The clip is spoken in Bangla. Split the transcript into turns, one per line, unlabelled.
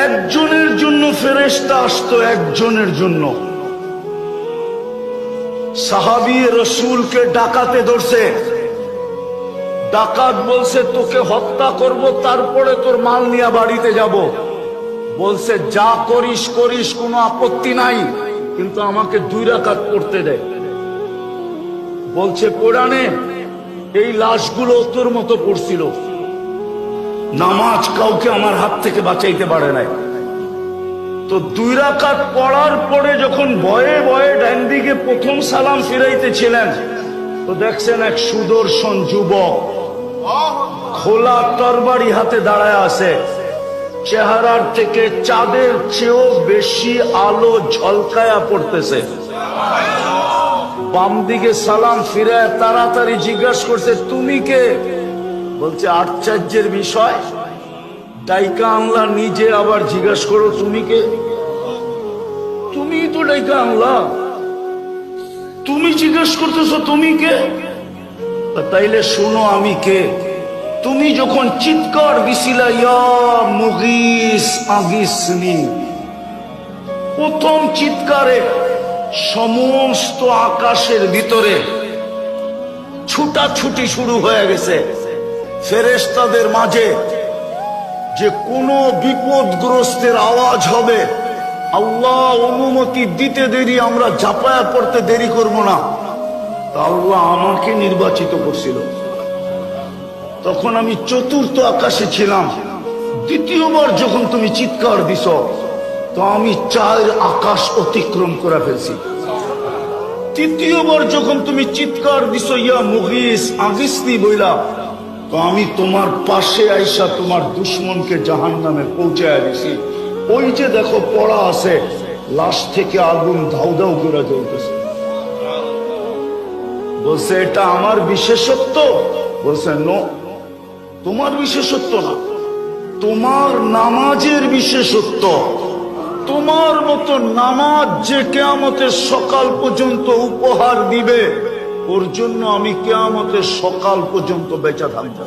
একজনের জন্য ফেরেশতা আসতো, একজনের জন্য। সাহাবী রাসূলকে ডাকাতে ধরছে, ডাকাত বলছে তোকে হত্যা করব, তারপরে তোর মাল নিয়ে বাড়িতে যাব। বলছে যা করিস করিস, কোনো আপত্তি নাই, কিন্তু আমাকে 2 রাকাত পড়তে দে। বলছে কোরআনে এই লাশগুলো তোর মতো পড়ছিল, নামাজ কাউকে আমার হাত থেকে বাঁচাইতে পারে নাই। তো 2 রাকাত পড়ার পরে যখন ভয়ে ভয়ে ডান দিকে প্রথম সালাম ফিরাইতেছিলেন, তো দেখছেন এক সুদর্শন যুবক খোলা তরবারি হাতে দাঁড়ায় আছে। চেহারার থেকে চাঁদের চেয়েও বেশি আলো ঝলকায়া পড়তেছে। বাম দিকে সালাম ফিরায় তাড়াতাড়ি জিজ্ঞাসা করছে তুমি কে? বলছে আশ্চর্যের বিষয়, ডাইকা আনলা নিজে আবার জিজ্ঞাসা করো তুমি কে? তুমি তো ডাইকা আনলা, তুমি জিজ্ঞাসা করতেছো তুমি কে? তাইলে শোনো আমি কে। তুমি যখন চিৎকার দিছিলা ইয়া মুগিস আগিসনি, প্রথম চিৎকারে সমস্ত আকাশের ভিতরে ছুটাছুটি শুরু হয়ে গেছে। ফেরেশতাদের মাঝে যে কোনো বিপদগ্রস্তের আওয়াজ হবে, আল্লাহ অনুমতি দিতে দেরি, আমরা ঝাঁপায়া পড়তে দেরি করব না। আল্লাহ আমাকে নির্বাচিত করছিল। তখন আমি 4র্থ আকাশে ছিলাম। দ্বিতীয়বার যখন তুমি চিৎকার দিছ, তো আমি 4 আকাশ অতিক্রম করে ফেলছি। তৃতীয়বার যখন তুমি চিৎকার দিছ ইয়া মুগিস আগিসনি বইলা, তো আমি তোমার পাশে আইসা তোমার দুশ্মনকে জাহান্নামে পৌঁছায় দিছি। ওই যে দেখো পড়া আছে, লাশ থেকে আগুন ধাউ ধাউ করে জ্বলতেছে। বলছে এটা আমার বিশেষত্ব? বলছে নো, তোমার বিশেষত্ব না, তোমার নামাজের বিশেষত্ব। তোমার মতো নামাজ যে কিয়ামতের সকাল পর্যন্ত উপহার দিবে, ওর জন্য আমি কিয়ামতের সকাল পর্যন্ত বেঁচে থাকবো।